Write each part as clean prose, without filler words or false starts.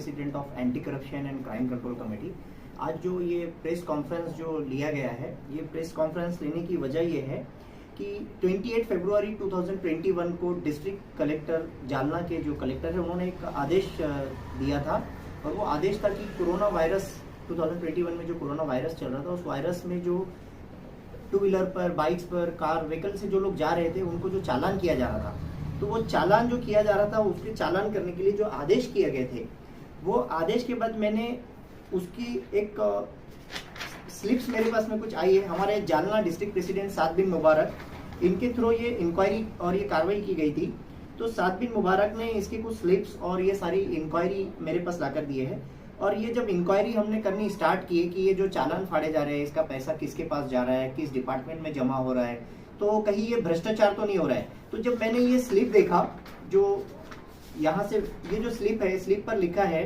President of anti corruption and crime control committee. आज जो ये प्रेस कॉन्फ्रेंस जो लिया गया है, ये प्रेस कॉन्फ्रेंस लेने की वजह ये है कि 28 फरवरी 2021 को डिस्ट्रिक्ट कलेक्टर जालना के जो कलेक्टर है उन्होंने एक आदेश दिया था, और वो आदेश था कि कोरोना वायरस 2021 में जो कोरोना वायरस चल रहा था, उस वायरस में जो टू व्हीलर पर, बाइक्स पर, कार, व्हीकल से जो लोग जा रहे थे उनको जो चालान किया जा रहा था, तो वो चालान जो किया जा रहा था उसके चालान करने के लिए जो आदेश किए गए थे, वो आदेश के बाद मैंने उसकी एक स्लिप्स मेरे पास में कुछ आई है। हमारे जालना डिस्ट्रिक्ट प्रेसिडेंट साद बिन मुबारक, इनके थ्रू ये इंक्वायरी और ये कार्रवाई की गई थी। तो साद बिन मुबारक ने इसके कुछ स्लिप्स और ये सारी इंक्वायरी मेरे पास लाकर दिए हैं। और ये जब इंक्वायरी हमने करनी स्टार्ट की है कि ये जो चालान फाड़े जा रहे हैं, इसका पैसा किसके पास जा रहा है, किस डिपार्टमेंट में जमा हो रहा है, तो कहीं ये भ्रष्टाचार तो नहीं हो रहा है। तो जब मैंने ये स्लिप देखा, जो यहाँ से ये जो स्लिप है, स्लिप पर लिखा है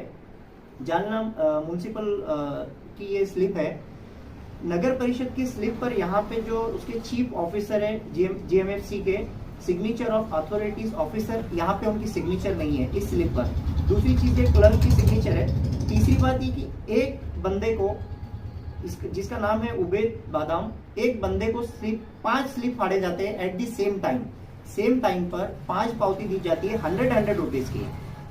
जालना म्युनिसिपल की ये स्लिप है, नगर परिषद की स्लिप पर यहाँ पे जो उसके चीफ ऑफिसर है जीएमएफसी के, सिग्नेचर ऑफ अथॉरिटीज ऑफिसर, यहाँ पे उनकी सिग्नेचर नहीं है इस स्लिप पर। दूसरी चीज है क्लर्क की सिग्नेचर है। तीसरी बात ये कि एक बंदे को जिसका नाम है उबैद बादाम, एक बंदे को सिर्फ 5 स्लिप फाड़े जाते हैं एट दी सेम टाइम पर 5 पावती दी जाती है 100 रुपीज की,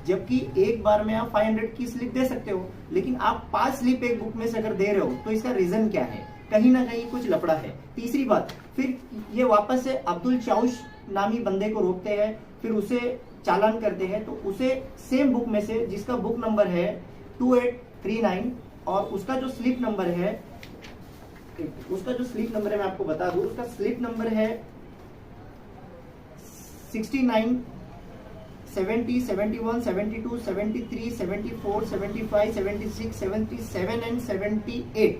जबकि एक बार में आप 500 की स्लिप दे सकते हो, लेकिन आप 5 स्लिप एक बुक में से अगर दे रहे हो तो इसका रीजन क्या है? कहीं ना कहीं कुछ लफड़ा है। तीसरी बात, फिर ये वापस से अब्दुल चाउश नामी बंदे को रोकते हैं, फिर उसे चालान करते हैं, तो उसे सेम बुक में से जिसका बुक नंबर है 2839 और उसका जो स्लिप नंबर है मैं आपको बता दूं, उसका स्लिप नंबर है 69 70 71 72 73 74 75 76 77 एंड 78,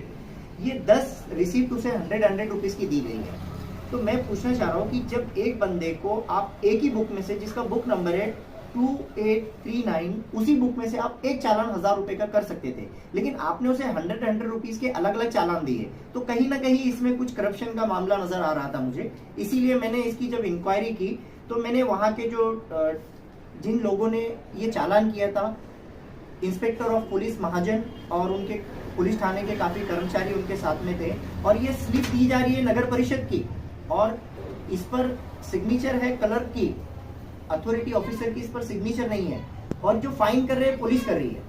ये 10 रिसीप्ट उसे 100 रुपीज की दी गई है। तो मैं पूछना चाह रहा हूँ कि जब एक बंदे को आप एक ही बुक में से, जिसका बुक नंबर है 2839, उसी बुक में से आप एक चालान 1000 रुपए का कर सकते थे, लेकिन आपने उसे 100 रुपीज के अलग अलग चालान दिए, तो कहीं ना कहीं इसमें कुछ करप्शन का मामला नजर आ रहा था मुझे। इसीलिए मैंने इसकी जब इंक्वायरी की तो मैंने वहां के जो जिन लोगों ने ये चालान किया था, इंस्पेक्टर ऑफ पुलिस महाजन और उनके पुलिस थाने के काफी कर्मचारी उनके साथ में थे, और ये स्लिप दी जा रही है नगर परिषद की, और इस पर सिग्नेचर है क्लर्क की, अथॉरिटी ऑफिसर की इस पर सिग्नेचर नहीं है, और जो फाइन कर रहे हैं पुलिस कर रही है।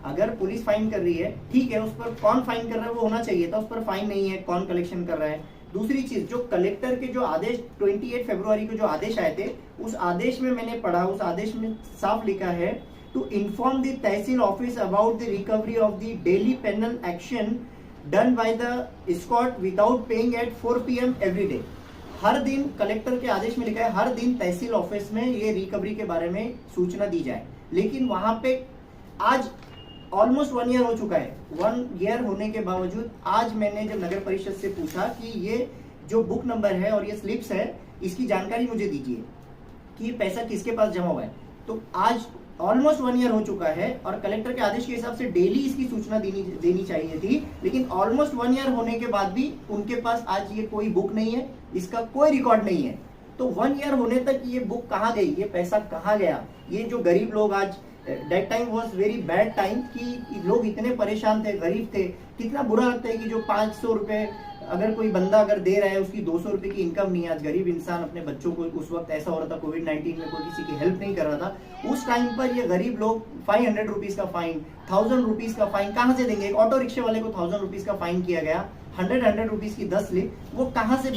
अगर पुलिस फाइन कर रही है ठीक है, उस पर कौन फाइन कर रहा है वो होना चाहिए था, उस पर फाइन नहीं है, कौन कलेक्शन कर रहा है। दूसरी चीज, जो कलेक्टर के जो आदेश 28 फरवरी को जो आदेश आए थे, उस आदेश में मैंने पढ़ा, उस आदेश में साफ लिखा है to inform the tehsil office about the recovery of the daily penal action done by the Scott without paying at 4 PM every day. हर दिन कलेक्टर के आदेश में लिखा है हर दिन तहसील ऑफिस में ये रिकवरी के बारे में सूचना दी जाए, लेकिन वहां पे आज ऑलमोस्ट 1 ईयर हो चुका है। 1 ईयर होने के बावजूद आज मैंने जब नगर परिषद से पूछा कि ये जो बुक नंबर है और ये स्लिप्स है, इसकी जानकारी मुझे दीजिए कि ये पैसा किसके पास जमा हुआ है, तो आज ऑलमोस्ट 1 ईयर हो चुका है, और कलेक्टर के आदेश के हिसाब से डेली इसकी सूचना देनी चाहिए थी, लेकिन ऑलमोस्ट 1 ईयर होने के बाद भी उनके पास आज ये कोई बुक नहीं है, इसका कोई रिकॉर्ड नहीं है। तो 1 ईयर होने तक ये बुक कहाँ गई, ये पैसा कहाँ गया? ये जो गरीब लोग आज, that time was very bad time कि लोग इतने परेशान थे, गरीब थे, कितना बुरा लगता है कि जो 500 रुपए अगर कोई बंदा अगर दे रहा है, उसकी 200 रुपए की इनकम नहीं है। आज गरीब इंसान अपने बच्चों को, उस वक्त ऐसा हो रहा था कोविड-19 में कोई किसी की हेल्प नहीं कर रहा था, उस टाइम पर ये गरीब लोग 500 रुपीज का फाइन, 1000 रुपीज का फाइन कहाँ से देंगे? एक ऑटो रिक्शे वाले को 1000 रुपीज का फाइन किया गया, 100 रुपीज की 10 स्लिप, वो कहाँ से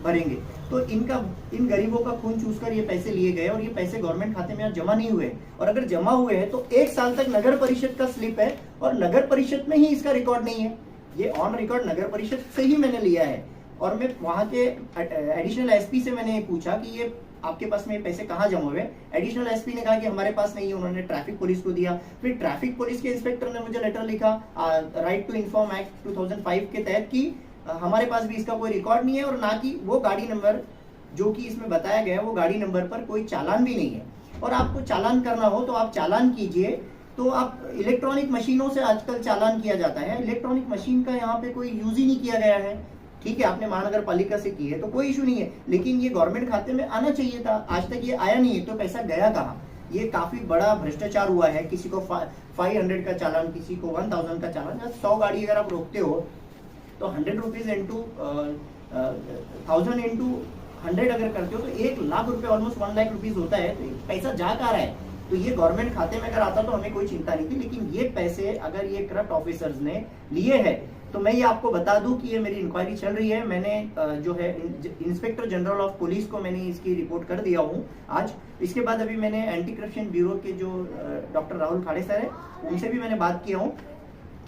भरेंगे? तो इन गरीबों का खून चूसकर ये पैसे लिए गए, और ये पैसे गवर्नमेंट खाते में जमा नहीं हुए, और अगर जमा हुए हैं तो 1 साल तक नगर परिषद का स्लिप है, और नगर परिषद में ही इसका रिकॉर्ड नहीं है। ये ऑन रिकॉर्ड नगर परिषद से ही मैंने लिया है, और मैं वहां के एडिशनल एसपी से मैंने पूछा कि ये आपके पास में पैसे कहाँ जमा हुए? एडिशनल एसपी ने कहा कि हमारे पास नहीं है, उन्होंने ट्रैफिक पुलिस को दिया। फिर ट्रैफिक पुलिस के इंस्पेक्टर ने मुझे लेटर लिखा राइट टू इन्फॉर्म एक्ट 2005 के तहत कि हमारे पास भी इसका कोई रिकॉर्ड नहीं है, और ना कि वो गाड़ी नंबर जो कि इसमें बताया गया है, वो गाड़ी नंबर पर कोई चालान भी नहीं है। और आपको चालान करना हो तो आप चालान कीजिए, तो आप इलेक्ट्रॉनिक मशीनों से आजकल चालान किया जाता है। इलेक्ट्रॉनिक मशीन का यहाँ पे कोई यूज ही नहीं किया गया है। ठीक है, आपने महानगर पालिका से की है तो कोई इशू नहीं है, लेकिन ये गवर्नमेंट खाते में आना चाहिए था, आज तक ये आया नहीं है, तो पैसा गया कहाँ? ये काफी बड़ा भ्रष्टाचार हुआ है। किसी को 500 का चालान, किसी को 1000 का चालान। 100 गाड़ी अगर आप रोकते हो तो 100 रुपीज इंटू 1000 इंटू 100 अगर करते हो तो 1 लाख रुपए, ऑलमोस्ट 1 लाख रुपीज होता है। तो पैसा जा कहाँ रहा है? तो ये गवर्नमेंट खाते में अगर आता तो हमें कोई चिंता नहीं थी, लेकिन ये पैसे अगर ये करप्ट ऑफिसर्स ने लिए हैं तो मैं ये आपको बता दूं कि ये मेरी इंक्वायरी चल रही है। मैंने जो है इंस्पेक्टर जनरल ऑफ पुलिस को मैंने इसकी रिपोर्ट कर दिया हूँ आज। इसके बाद अभी मैंने एंटी करप्शन ब्यूरो के जो डॉक्टर राहुल खाड़े सर है उनसे भी मैंने बात किया हूँ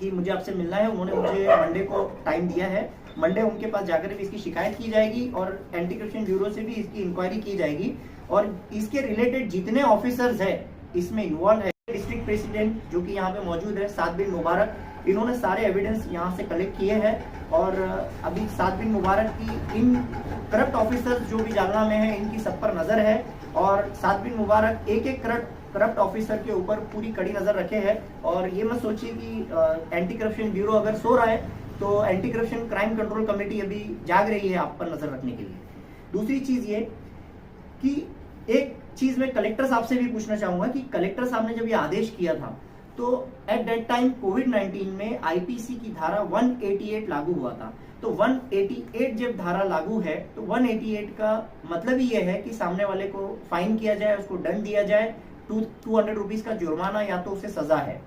कि मुझे आपसे मिलना है। उन्होंने मुझे मंडे को टाइम दिया है। मंडे उनके पास जाकर भी इसकी शिकायत की जाएगी और एंटी करप्शन ब्यूरो से भी इसकी इंक्वायरी की जाएगी और इसके रिलेटेड जितने ऑफिसर्स है इसमें इन्वॉल्व है। डिस्ट्रिक्ट प्रेसिडेंट जो कि यहाँ पे मौजूद है, साद बिन मुबारक, इन्होंने सारे एविडेंस यहाँ से कलेक्ट किए हैं और अभी साद बिन मुबारक की इन करप्ट ऑफिसर्स जो भी जालना में है इनकी सब पर नजर है और साद बिन मुबारक एक एक करप्ट ऑफिसर के ऊपर पूरी कड़ी नजर रखे हैं। और ये मत सोचिए कि एंटी करप्शन ब्यूरो अगर सो रहा है तो anti corruption crime control committee अभी जाग रही है आप पर नजर रखने के लिए। दूसरी चीज ये कि एक चीज मैं कलेक्टर साहब से भी पूछना चाहूंगा कि कलेक्टर साहब ने जब ये आदेश किया था तो एट दैट टाइम कोविड-19 में आईपीसी की धारा 188 लागू हुआ था। तो 188 जब धारा लागू है तो 188 का मतलब ही ये है कि सामने वाले को फाइन किया जाए, उसको दंड दिया जाए, 200 रुपीज का जुर्माना या तो उसे सजा है।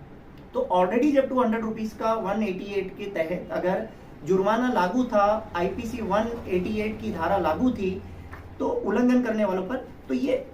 तो ऑलरेडी जब 200 रुपीज का 188 के तहत अगर जुर्माना लागू था, आईपीसी 188 की धारा लागू थी तो उल्लंघन करने वालों पर, तो ये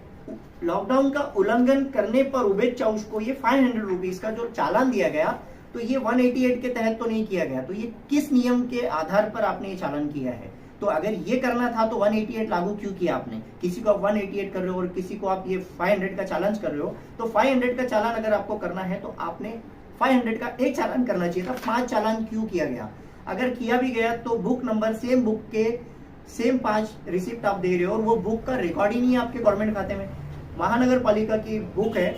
लॉकडाउन का उल्लंघन करने पर उबेद चाउश को ये 500 रुपीज का जो चालान दिया गया तो ये 188 के तहत तो नहीं किया गया। तो ये किस नियम के आधार पर आपने ये चालान किया है? तो अगर ये करना था तो 188 लागू क्यों किया आपने? किसी को आप 188 कर रहे हो और किसी को आप ये 500 का चालान कर रहे हो। तो 500 का चालान अगर आपको करना है तो आपने 500 का एक चालान करना चाहिए था। 5 चालान क्यों किया गया? अगर किया भी गया तो बुक नंबर सेम बुक के सेम 5 रिसिप्ट आप दे रहे हो और वो बुक का रिकॉर्ड ही नहीं है आपके गवर्नमेंट खाते में। महानगर पालिका की बुक है,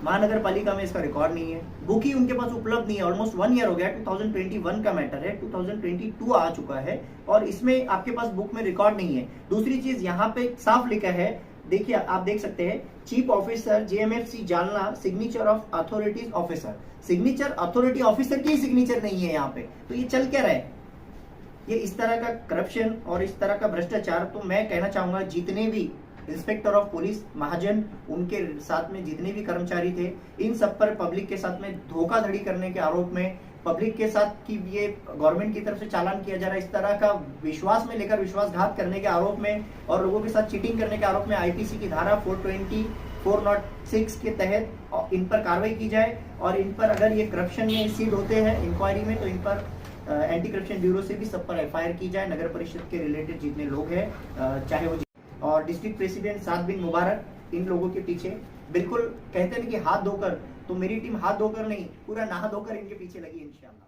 महानगर पालिका में इसका रिकॉर्ड नहीं है, बुक ही उनके पास उपलब्ध नहीं है। ऑलमोस्ट 1 ईयर हो गया, 2021 का मैटर है, 2022 आ चुका है और इसमें आपके पास बुक में रिकॉर्ड नहीं है। दूसरी चीज यहाँ पे साफ लिखा है, देखिए आप देख सकते हैं, chief officer JMFC Jalna, signature of authorities officer. Signature authority officer की सिग्नेचर नहीं है यहाँ पे, तो ये चल क्या रहा है? ये इस तरह का करप्शन और इस तरह का भ्रष्टाचार, तो मैं कहना चाहूंगा जितने भी इंस्पेक्टर ऑफ पुलिस महाजन, उनके साथ में जितने भी कर्मचारी थे, इन सब पर पब्लिक के साथ में धोखाधड़ी करने के आरोप में, पब्लिक के साथ कि ये गवर्नमेंट की तरफ से चालान किया जा रहा है, इस तरह का विश्वास में लेकर विश्वासघात करने के आरोप में और लोगों के साथ चीटिंग करने के आरोप में आईपीसी की धारा 406 के तहत इन पर कार्रवाई की जाए और इन पर अगर ये करप्शन में सीड होते हैं इंक्वायरी में तो इन पर एंटी करप्शन ब्यूरो से भी सब पर एफआईआर की जाए। नगर परिषद के रिलेटेड जितने लोग हैं, चाहे वो और डिस्ट्रिक्ट प्रेसिडेंट साद बिन मुबारक, इन लोगों के पीछे बिल्कुल कहते हैं कि हाथ धोकर, तो मेरी टीम हाथ धोकर नहीं, पूरा नहा धोकर इनके पीछे लगी इंशाल्लाह।